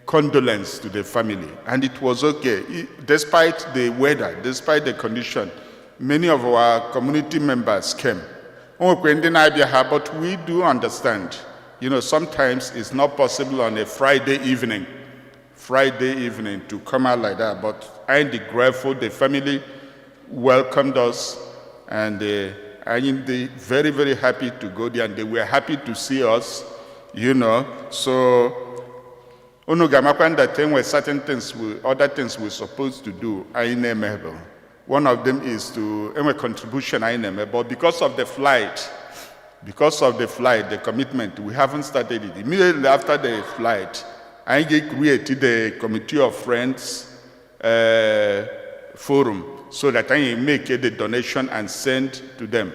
Speaker 3: condolence to the family, and it was okay. Despite the weather, despite the condition, many of our community members came. But we do understand, sometimes it's not possible on a Friday evening to come out like that. But I'm grateful. The family welcomed us, and I'm very, very happy to go there, and they were happy to see us, So, that there were certain things, other things we're supposed to do. One of them is to a contribution. But because of the flight, the commitment, we haven't started it. Immediately after the flight, I created a committee of friends forum so that I make the donation and send to them.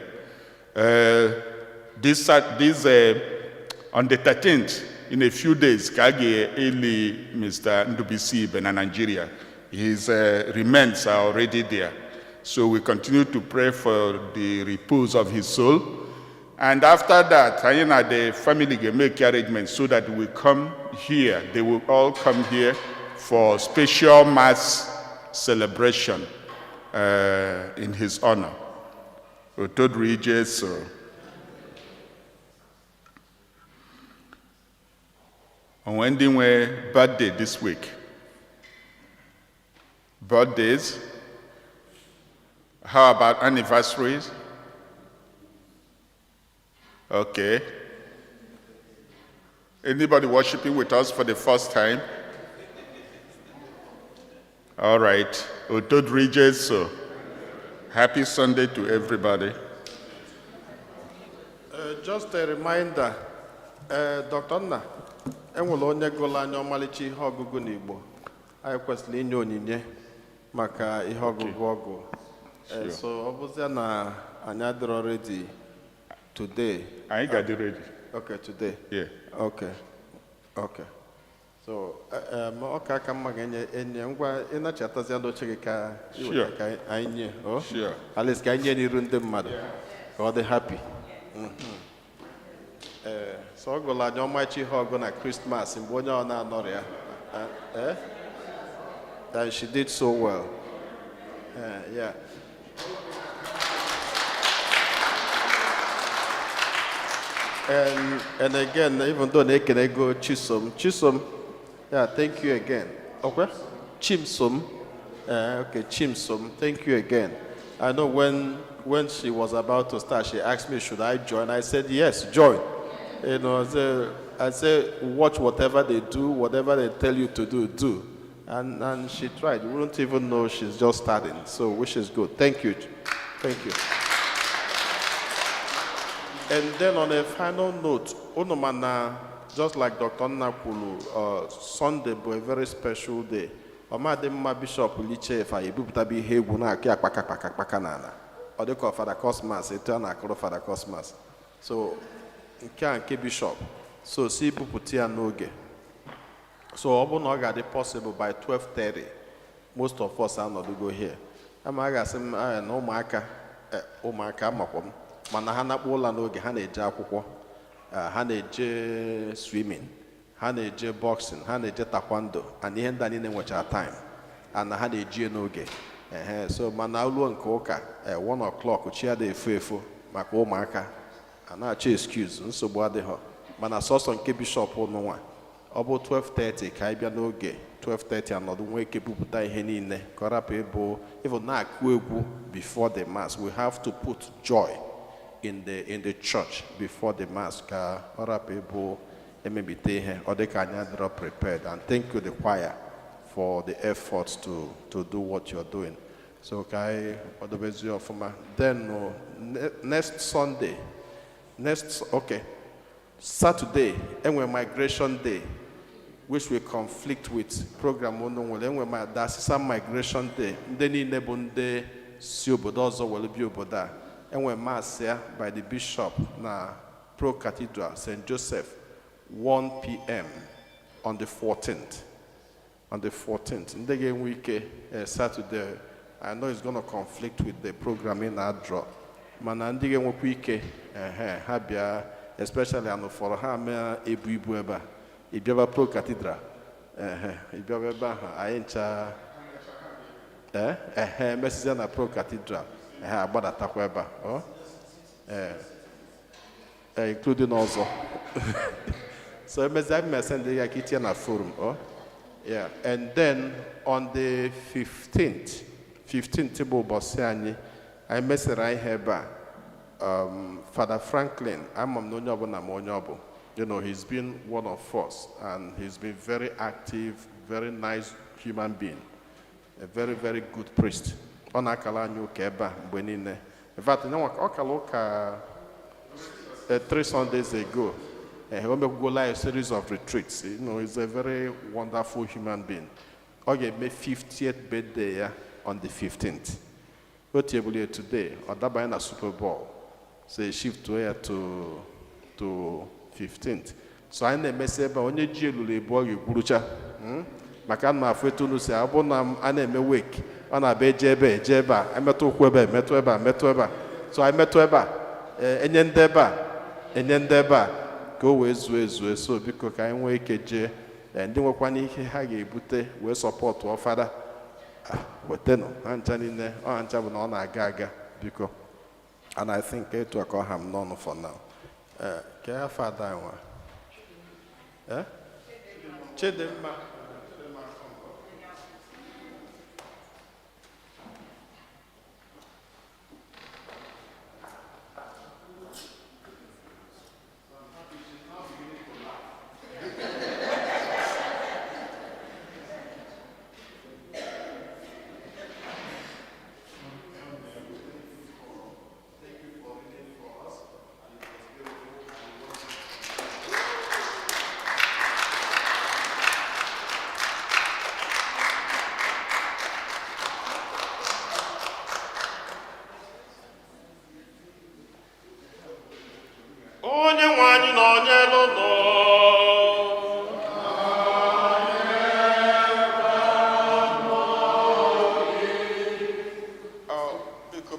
Speaker 3: This on the 13th, in a few days, Kage Eli, Mr. Ndubisi, in Nigeria, his remains are already there. So we continue to pray for the repose of his soul. And after that, the family can make arrangements so that we come here. They will all come here for special mass celebration in his honor. Otod Regis. On Wednesday, birthday this week. Birthdays. How about anniversaries? Okay. Anybody worshiping with us for the first time? All right. Otod Regis, so happy Sunday to everybody.
Speaker 1: Just a reminder, Dr. Nna, enwere onye gụrụ anya ọmalịcha ihe ọgụgụ n'Igbo. Anyị kwesịrị inye onyinye maka ihe ọgụgụ ọgụ. So ọ bụzia na anyị adịrọ ready today.
Speaker 3: I got it ready.
Speaker 1: Okay, today.
Speaker 3: Yeah.
Speaker 1: Okay. So ọka ka mma ga-enye ngwa ịnachatazi andoche gị ka iweta ka anyị nye.
Speaker 3: Sure.
Speaker 1: At least ka anyị nye n'iru ndị mmadụ ka ọ dị happy. So ọ gụrụ anyị ọmachi ihe ọgụ na Christmas mgbe onye ọ na-anọrọ ya. And she did so well. Yeah. And again, even though they can go Chisom, yeah, thank you again. Okay, Chimsom, okay, Chimsom, thank you again. I know when she was about to start, she asked me, should I join? I said, yes, join. I said, watch whatever they do, whatever they tell you to do, do. And she tried. You wouldn't even know she's just starting. So, which is good. Thank you. Thank you. And then on a final note, Onomana just like Dr. Nnakulu, Sunday bụ a very special day. Ọmadị mma Bishop liche efa ebupụtabe ihe egwu na-akụ akpaka n'ala. Ọ dịka Fada Cosmas, etu a na-akụrụ Fada Cosmas. So nke a nke Bishop, so si bupụta ya n'oge. So ọ bụrụ na ọ ga-adị possible by 12:30, most of us anọdụgo here. Ama a ga-asị m na ụmụaka amakwa m, mana ha nakpuo ụla n'oge, ha na-eje akwụkwọ, ha na-eje swimming, ha na-eje boxing, ha na-eje taekwondo, and ihe ndị anyị na-enwechara time, and ha na-eji n'oge. So mana ụlọ nke ụka 1 o'clock chi ya na-efu efu maka ụmụaka, a na-achọ excuse, nsogbu adịghị. Mana sọsọ nke bishọp n'ụwa ọ bụ 12:30 ka anyị bịa n'oge 12:30 anọdụ nwee ike bupụta ihe niile ka ọ rapụ ịbụ even na-akụ egwu before the mass. We have to put joy in the church before the mass ka ọ rapụ ịbụ emebite ihe ọ dị ka anyị adịrọ prepared. And thank you the choir for the efforts to do what you're doing. So ka anyị kwadobezi ọfụma. Then next Sunday, Saturday, enwe migration day, which will conflict with program ono nwere. Enwe ma the assistant migration day, ndị niile bụ ndị si obodo ọzọ were bi obodo a. Enwe mass ya by the bishop na Pro Cathedral St. Joseph 1 p.m. on the 14th. On the 14th, ndị ga-enwe ike Saturday. I know it's going to conflict with the program in our draw. Mana ndị ga-enwekwa ike ha bịa, especially anụ fọrọ ha mee ebu ebe a. Ịbịaba Pro Cathedral, ịbịaba ebe ahụ anyị ncha emesizie na Pro Cathedral, agbadatakwa ebe a, including ọzọ. So emezi anyị mesend ya ka itinye na forum. Yeah, and then on the 15th bụ ụbọchị anyị mesịrị anyị ebe a. Father Franklin, ama m na onye ọbụla ma onye ọbụ. You know, he's been one of us, and he's been very active, very nice human being, a very, very good priest. Ọ na-akala anyị ụka ebe a mgbe niile. In fact, ọ kala ụka 3 Sundays ago. O mekwugola a series of retreats. You know, he's a very wonderful human being. Ọ ga-eme 50th birthday ya on the 15th. O tiebụlie today, ọ dabanye na Super Bowl. So he shift to 15th. So anyị na-emesi ebe onye ji elulu ebu ọ ga-egwurucha. Maka na afọ etu unu si abụ na a na-eme wake, ọ na-abịa eje ebe a, emetụ ụkwụ ebe a, metụ ebe a. So anyị metụ ebe a, enye ndị ebe a ka o wee zuo. So biko ka anyị nwee ike jee, ndị nwekwana ihe ha ga-ebute wee sọpọtụ ọfada wetenụ ha ncha niile. Ọ ncha bụ na ọ na-aga biko. And I think etu a ka ọ ha m n'ọnụ for now. Ka ya fada nwa Chidimma.
Speaker 5: Onye nwe anyị na onye lụnụ.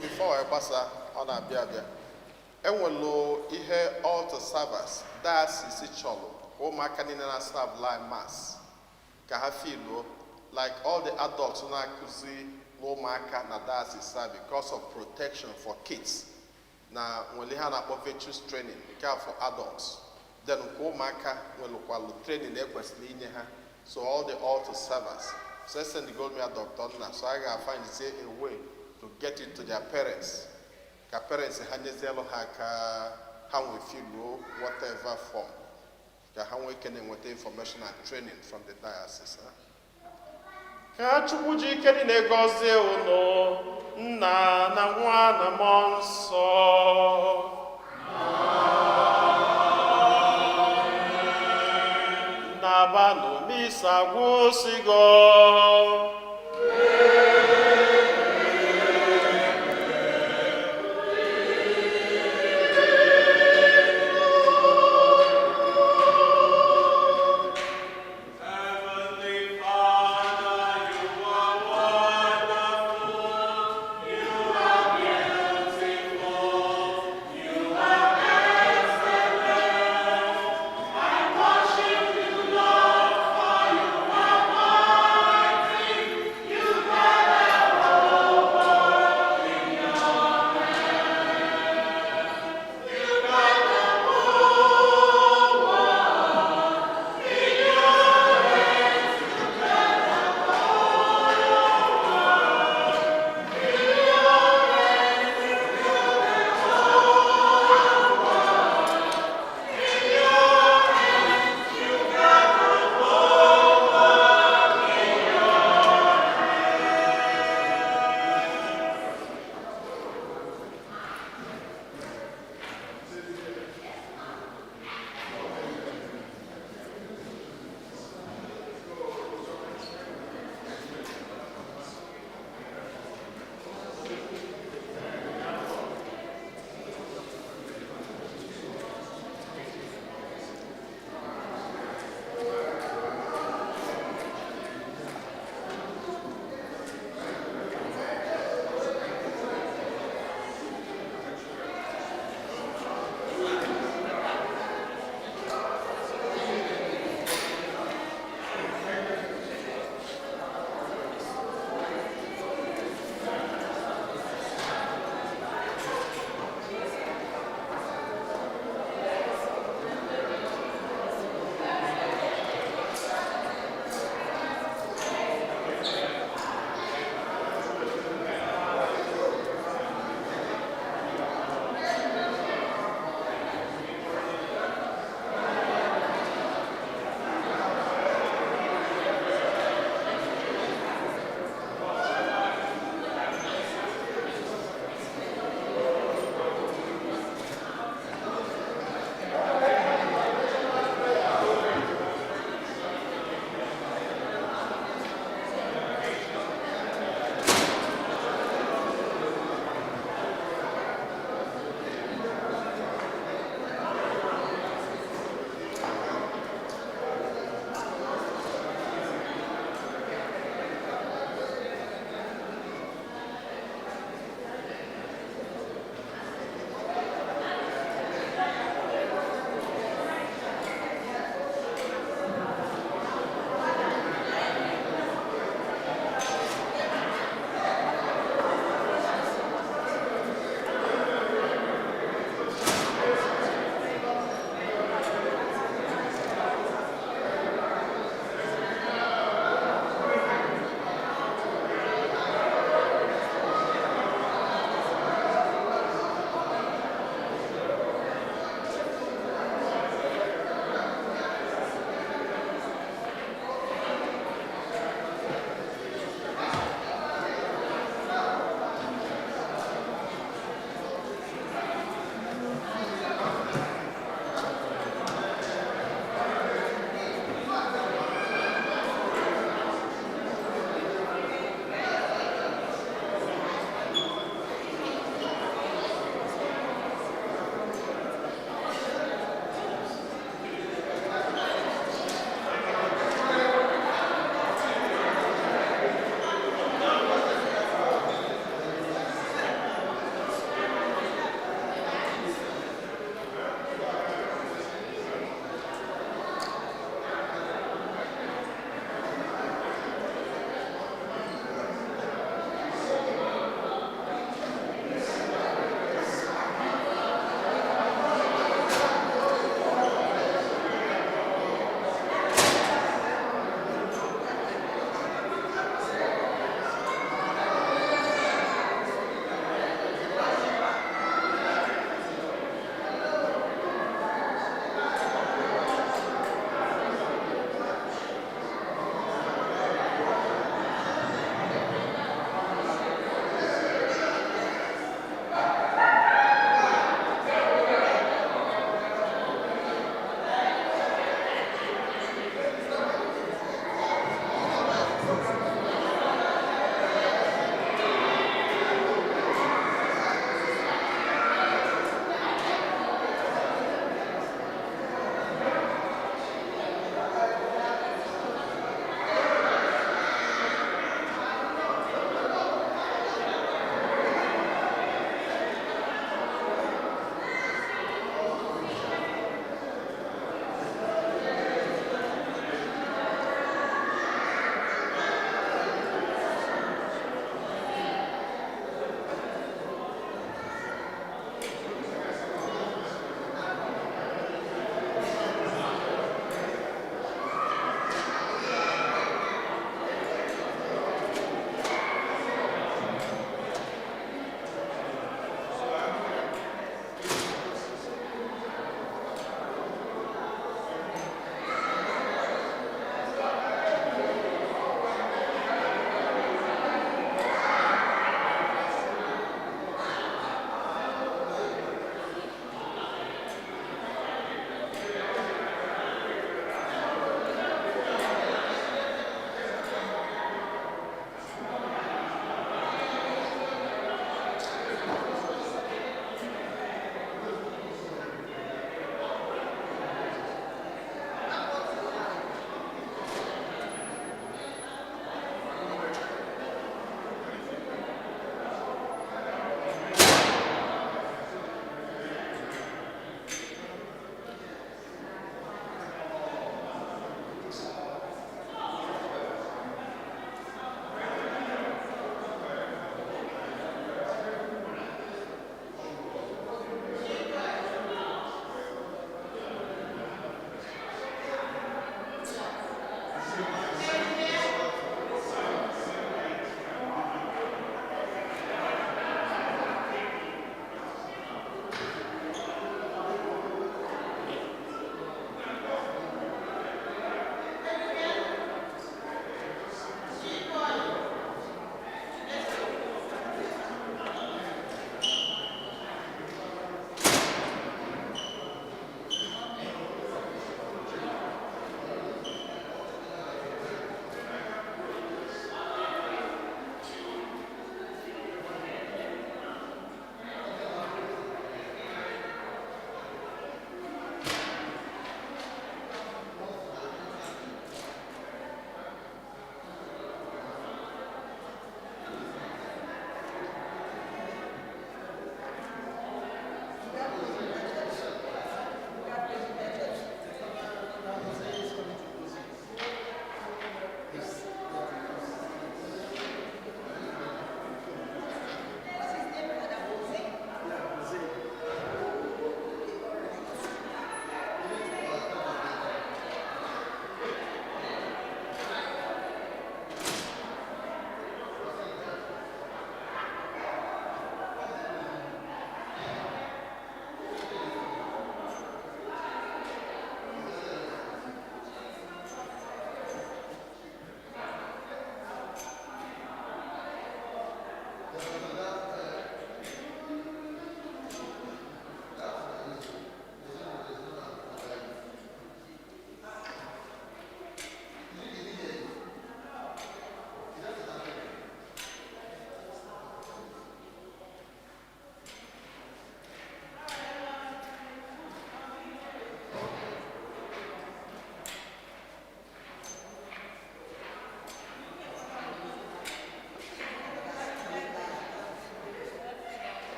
Speaker 1: Before I pass on abịa enwelu ihe altar servers diocese chọrọ ụmụaka niile na serve live mass ka ha feel like all the adults na-akụzi ụmụaka na diocese because of protection for kids. Na nwere ha na-akpọ virtues training nke for adults, then nke ụmụaka nwelụkwalụ training ekwesịrị inye ha. So all the altar servers, so send the gold mail Dr. Nna, so I gotta find a way to get it to their parents. Ka parents ha nyezielu ha ka ha nwee feel whatever form, ka ha nwee ike na-enweta information and training from the diocese.
Speaker 5: Ka Chukwu ji ike dị na-egozie unu, Nna na Nwa na Mmụọ Nsọ. labanụ misa gwụsịgo.